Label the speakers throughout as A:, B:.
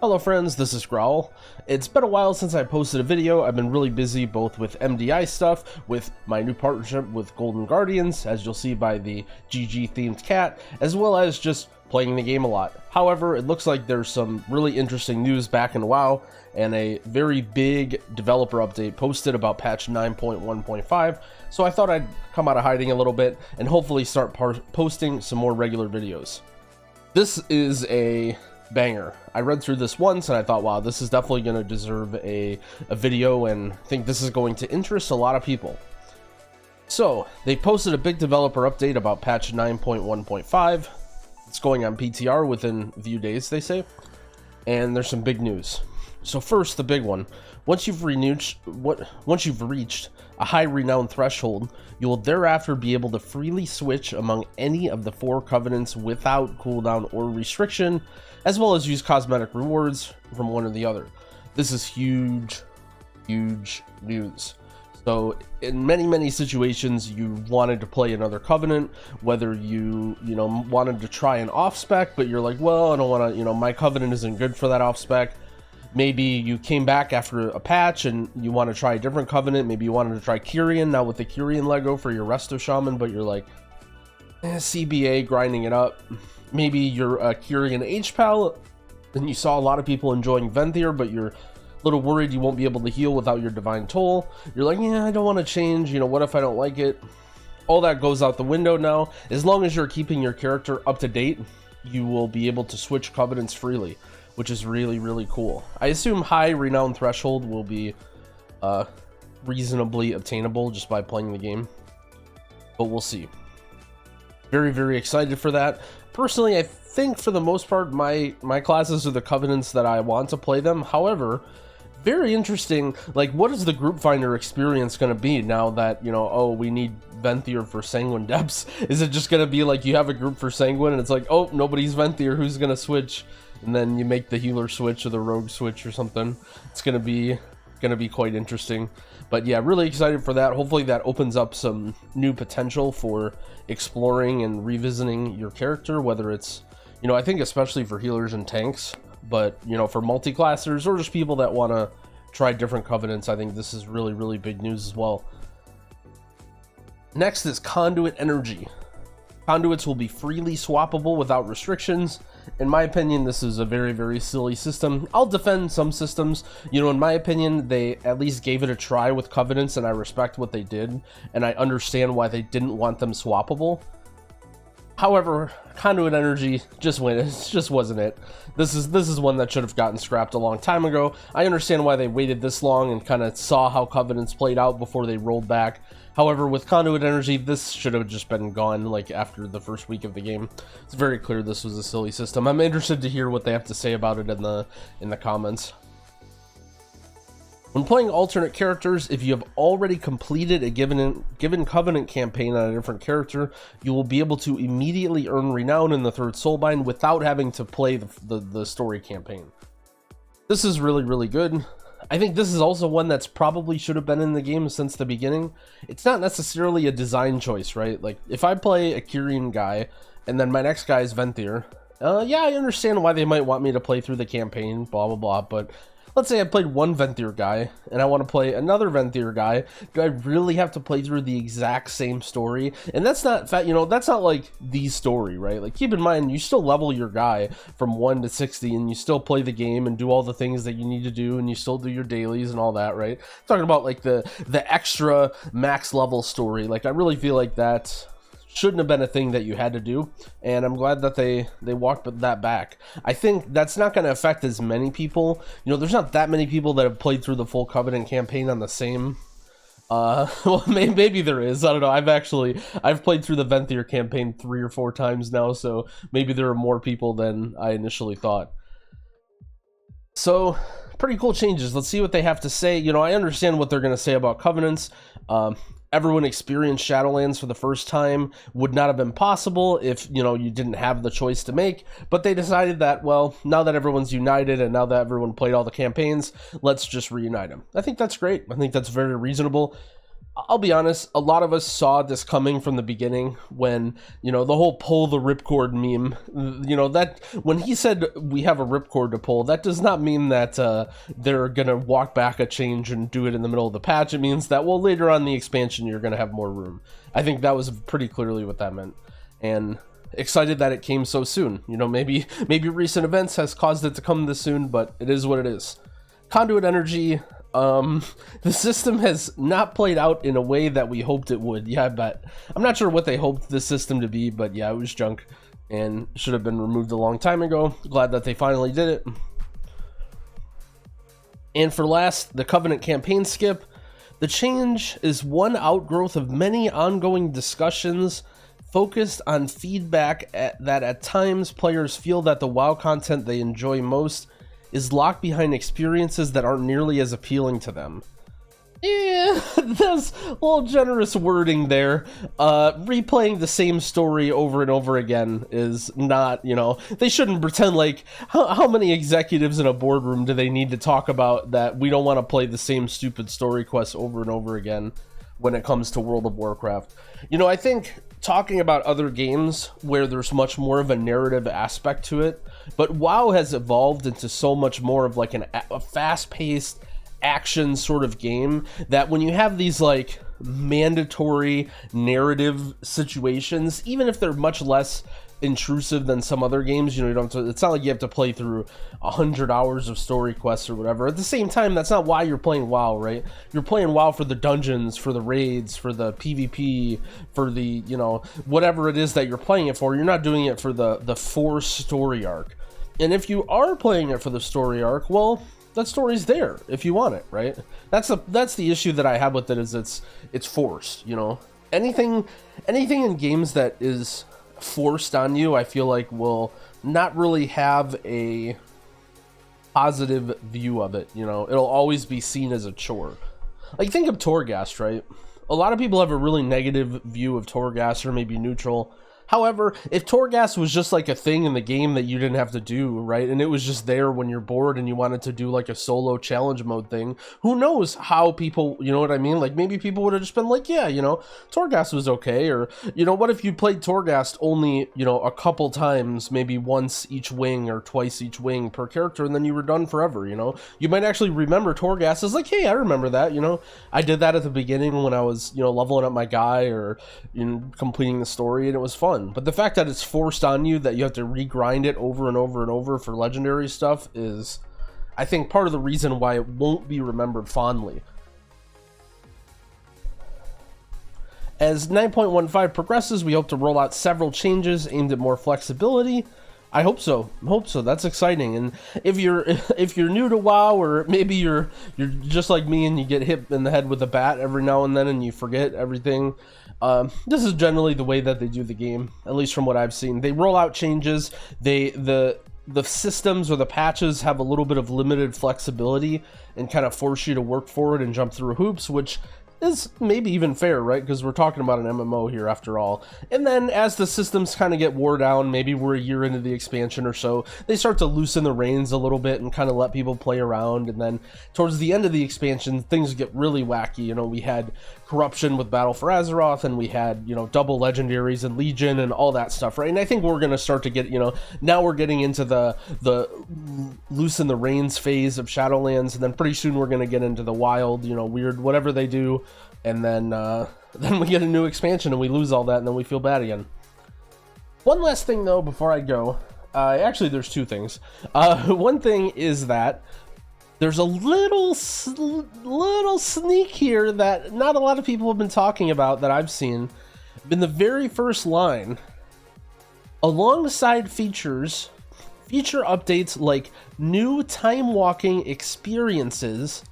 A: Hello friends, this is Growl. It's been a while since I posted a video. I've been really busy both with MDI stuff, with my new partnership with Golden Guardians, as you'll see by the GG themed cat, as well as just playing the game a lot. However, it looks like there's some really interesting news back in WoW, and a very big developer update posted about patch 9.1.5, so I thought I'd come out of hiding a little bit and hopefully start posting some more regular videos. This is a banger. I read through this once and I thought, wow, this is definitely going to deserve a video, and think this is going to interest a lot of people. So they posted a big developer update about patch 9.1.5. It's going on PTR within a few days, they say, and there's some big news. So first, the big one: once you've reached a high renown threshold, you will thereafter be able to freely switch among any of the 4 covenants without cooldown or restriction, as well as use cosmetic rewards from one or the other. This is huge news. So in many situations, you wanted to play another covenant, whether you wanted to try an off spec, but you're like, well, I don't want to, my covenant isn't good for that off spec. Maybe you came back after a patch and you want to try a different covenant. Maybe you wanted to try Kyrian now with the Kyrian Lego for your Resto Shaman, but you're like, CBA, grinding it up. Maybe you're a Kyrian H-Pal and you saw a lot of people enjoying Venthyr, but you're a little worried you won't be able to heal without your Divine Toll. You're like, yeah, I don't want to change. What if I don't like it? All that goes out the window now. As long as you're keeping your character up to date, you will be able to switch covenants freely, which is really cool. I assume high renown threshold will be reasonably obtainable just by playing the game, but we'll see. Very excited for that. Personally, I think for the most part my classes are the covenants that I want to play them. However, very interesting, like, what is the group finder experience going to be now that, oh, we need Venthyr for Sanguine Depths? Is it just going to be like you have a group for Sanguine and it's like, oh, nobody's Venthyr, who's going to switch? And then you make the healer switch or the rogue switch or something. It's going to be quite interesting. But yeah, really excited for that. Hopefully that opens up some new potential for exploring and revisiting your character, whether it's, I think especially for healers and tanks, but for multi-classers or just people that want to try different covenants. I think this is really big news as well. Next is Conduit energy. Conduits will be freely swappable without restrictions. In my opinion, this is a very silly system. I'll defend some systems. In my opinion, they at least gave it a try with covenants, and I respect what they did, and I understand why they didn't want them swappable. However, Conduit energy just wasn't it. This is one that should have gotten scrapped a long time ago. I understand why they waited this long and kind of saw how covenants played out before they rolled back. However, with Conduit energy, this should have just been gone like after the first week of the game. It's very clear this was a silly system. I'm interested to hear what they have to say about it in the comments. When playing alternate characters, if you have already completed a given covenant campaign on a different character, you will be able to immediately earn renown in the 3rd soulbind without having to play the story campaign. This is really good. I think this is also one that's probably should have been in the game since the beginning. It's not necessarily a design choice, right? Like, if I play a Kyrian guy and then my next guy is Venthyr, yeah, I understand why they might want me to play through the campaign, blah blah, but let's say I played one Venthyr guy and I want to play another Venthyr guy. Do I really have to play through the exact same story? And that's not that's not like the story, right? Like, keep in mind, you still level your guy from 1 to 60 and you still play the game and do all the things that you need to do, and you still do your dailies and all that, right? I'm talking about like the extra max level story. Like, I really feel like that shouldn't have been a thing that you had to do, and I'm glad that they walked that back. I think that's not going to affect as many people. There's not that many people that have played through the full Covenant campaign on the same well, maybe there is. I don't know. I've played through the Venthyr campaign 3 or 4 times now, so maybe there are more people than I initially thought. So, pretty cool changes. Let's see what they have to say. I understand what they're going to say about covenants. Everyone experienced Shadowlands for the first time. Would not have been possible if, you didn't have the choice to make. But they decided that, well, now that everyone's united and now that everyone played all the campaigns, let's just reunite them. I think that's great. I think that's very reasonable. I'll be honest, a lot of us saw this coming from the beginning when, you know, the whole pull the ripcord meme, you know, that when he said we have a ripcord to pull, that does not mean that they're going to walk back a change and do it in the middle of the patch. It means that, well, later on in the expansion, you're going to have more room. I think that was pretty clearly what that meant. And excited that it came so soon. You know, maybe recent events has caused it to come this soon, but it is what it is. Conduit energy. The system has not played out in a way that we hoped it would. Yeah, I bet. I'm not sure what they hoped the system to be, but yeah, it was junk and should have been removed a long time ago. Glad that they finally did it. And for last, the Covenant campaign skip. The change is one outgrowth of many ongoing discussions focused on feedback that at times players feel that the WoW content they enjoy most is locked behind experiences that aren't nearly as appealing to them. Yeah, that's a little generous wording there. Replaying the same story over and over again is not, you know, they shouldn't pretend like, how many executives in a boardroom do they need to talk about that we don't want to play the same stupid story quests over and over again when it comes to World of Warcraft. You know, I think talking about other games where there's much more of a narrative aspect to it, but WoW has evolved into so much more of like a fast-paced action sort of game that when you have these like mandatory narrative situations, even if they're much less intrusive than some other games, you know, you don't have to, it's not like you have to play through 100 hours of story quests or whatever. At the same time, that's not why you're playing WoW, right? You're playing WoW for the dungeons, for the raids, for the PvP, for the, you know, whatever it is that you're playing it for. You're not doing it for the forced story arc. And if you are playing it for the story arc, well, that story's there if you want it, right? That's the issue that I have with it, is it's forced, you know. Anything in games that is forced on you, I feel like will not really have a positive view of it, you know. It'll always be seen as a chore. Like, think of Torghast, right? A lot of people have a really negative view of Torghast, or maybe neutral. However, if Torghast was just like a thing in the game that you didn't have to do, right, and it was just there when you're bored and you wanted to do like a solo challenge mode thing, who knows how people, you know what I mean? Like, maybe people would have just been like, yeah, you know, Torghast was okay. Or, you know, what if you played Torghast only, you know, a couple times, maybe once each wing or twice each wing per character, and then you were done forever, you know? You might actually remember Torghast as like, hey, I remember that, you know? I did that at the beginning when I was, you know, leveling up my guy or, you know, completing the story, and it was fun. But the fact that it's forced on you, that you have to regrind it over and over and over for legendary stuff, is, I think, part of the reason why it won't be remembered fondly. As 9.15 progresses, we hope to roll out several changes aimed at more flexibility. I hope so. That's exciting. And if you're new to WoW, or maybe you're just like me and you get hit in the head with a bat every now and then and you forget everything, this is generally the way that they do the game, at least from what I've seen. They roll out changes. The systems or the patches have a little bit of limited flexibility and kind of force you to work for it and jump through hoops, which is maybe even fair, right? Because we're talking about an MMO here after all. And then as the systems kind of get wore down, maybe we're a year into the expansion or so, they start to loosen the reins a little bit and kind of let people play around. And then towards the end of the expansion, things get really wacky. You know, we had corruption with Battle for Azeroth, and we had, you know, double legendaries and Legion and all that stuff, right? And I think we're going to start to get, you know, now we're getting into the loosen the reins phase of Shadowlands, and then pretty soon we're going to get into the wild, you know, weird, whatever they do. And then we get a new expansion and we lose all that, and then we feel bad again. One last thing though before I go, actually there's two things. One thing is that there's a little sneak here that not a lot of people have been talking about that I've seen. In the very first line, alongside feature updates like new time-walking experiences,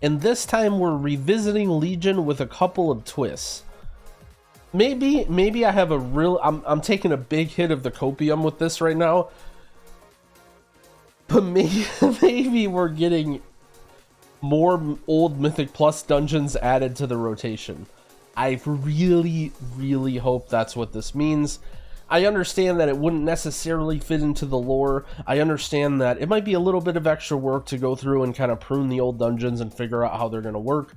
A: and this time we're revisiting Legion with a couple of twists. Maybe I have a real, I'm taking a big hit of the copium with this right now, but maybe we're getting more old Mythic Plus dungeons added to the rotation. I really hope that's what this means. I understand that it wouldn't necessarily fit into the lore. I understand that it might be a little bit of extra work to go through and kind of prune the old dungeons and figure out how they're going to work.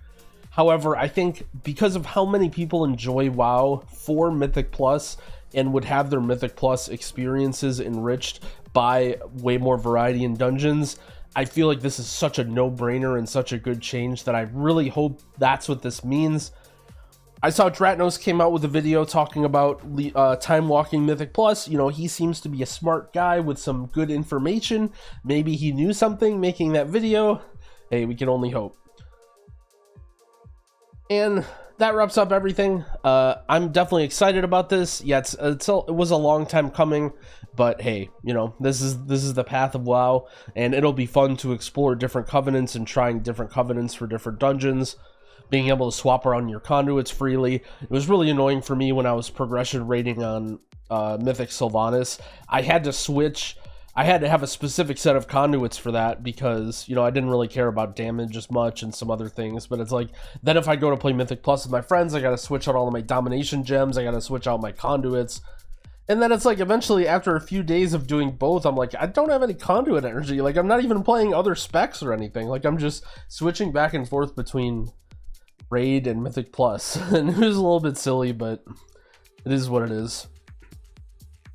A: However, I think because of how many people enjoy WoW for Mythic Plus and would have their Mythic Plus experiences enriched by way more variety in dungeons, I feel like this is such a no-brainer and such a good change that I really hope that's what this means. I saw Dratnos came out with a video talking about Timewalking Mythic Plus. You know, he seems to be a smart guy with some good information. Maybe he knew something making that video. Hey, we can only hope. And that wraps up everything. I'm definitely excited about this. Yeah, it was a long time coming, but hey, you know, this is the path of WoW, and it'll be fun to explore different covenants and trying different covenants for different dungeons. Being able to swap around your conduits freely. It was really annoying for me when I was progression rating on Mythic Sylvanas. I had to switch. I had to have a specific set of conduits for that because, you know, I didn't really care about damage as much and some other things. But it's like, then if I go to play Mythic Plus with my friends, I got to switch out all of my domination gems. I got to switch out my conduits. And then it's like, eventually, after a few days of doing both, I'm like, I don't have any conduit energy. Like, I'm not even playing other specs or anything. Like, I'm just switching back and forth between Raid and Mythic Plus. And it was a little bit silly, but it is what it is.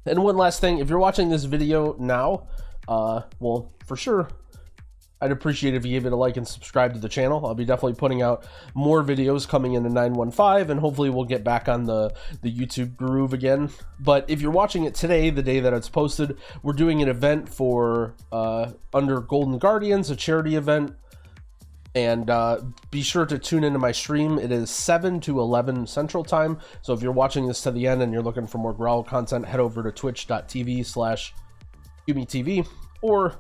A: And one last thing, if you're watching this video now, well, for sure, I'd appreciate if you gave it a like and subscribe to the channel. I'll be definitely putting out more videos coming into 915, and hopefully we'll get back on the YouTube groove again. But if you're watching it today, the day that it's posted, we're doing an event for under Golden Guardians, a charity event. And be sure to tune into my stream. It is 7 to 11 Central Time. So if you're watching this to the end and you're looking for more Growl content, head over to twitch.tv/yumytv or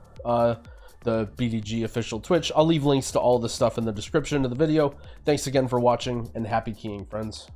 A: the BDG official Twitch. I'll leave links to all this stuff in the description of the video. Thanks again for watching, and happy keying, friends.